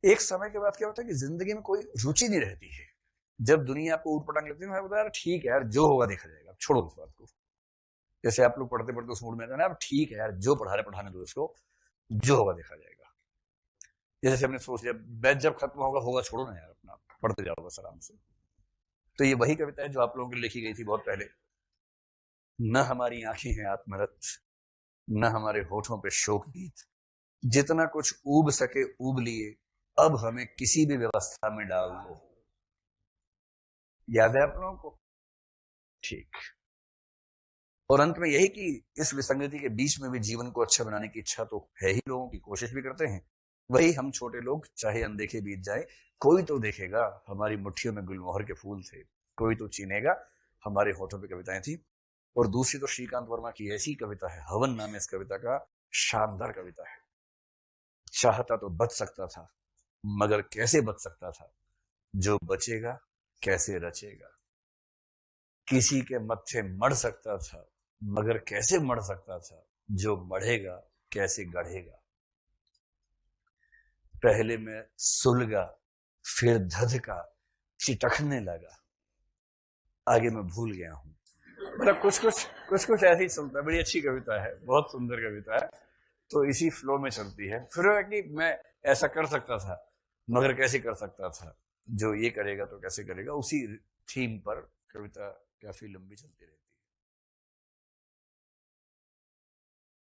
एक समय के बाद क्या होता है कि जिंदगी में कोई रुचि नहीं रहती है। जब दुनिया आपको ऊट पटांग लेती है, मैं बता यार ठीक है यार, जो होगा देखा जाएगा, छोड़ो उस बात को। जैसे आप लोग पढ़ते पढ़ते उस मूड में ना, ठीक है यार, जो पढ़ा रहे पढ़ाने दो इसको, जो होगा देखा जाएगा। जैसे हमने सोच लिया बैच जब खत्म होगा होगा, छोड़ो ना यार, अपना पढ़ते जाओ बस आराम से। तो ये वही कविता है जो आप लोगों के लिए लिखी गई थी बहुत पहले। न हमारी आंखें हैं आत्मरत, न हमारे होठों पे शोक गीत, जितना कुछ ऊब सके ऊब लिए, अब हमें किसी भी व्यवस्था में डाल दो। याद है आप लोगों को? ठीक। और अंत में यही कि इस विसंगति के बीच में भी जीवन को अच्छा बनाने की इच्छा तो है ही लोगों की, कोशिश भी करते हैं। वही हम छोटे लोग चाहे अनदेखे बीत जाए, कोई तो देखेगा हमारी मुट्ठियों में गुलमोहर के फूल थे, कोई तो चीनेगा हमारे होठों पे कविताएं थी। और दूसरी तो श्रीकांत वर्मा की ऐसी कविता है, हवन नाम है इस कविता का, शानदार कविता है। चाहता तो बच सकता था, मगर कैसे बच सकता था, जो बचेगा कैसे रचेगा। किसी के मत्थे मर सकता था, मगर कैसे मर सकता था, जो मढ़ेगा कैसे गढ़ेगा। पहले मैं सुलगा, फिर धधका, चिटकने लगा, आगे मैं भूल गया हूं। मतलब कुछ ऐसी चलता है। बड़ी अच्छी कविता है, बहुत सुंदर कविता है। तो इसी फ्लो में चलती है। फिर वो है कि मैं ऐसा कर सकता था, मगर कैसे कर सकता था, जो ये करेगा तो कैसे करेगा, उसी थीम पर कविता काफी लंबी चलती रही।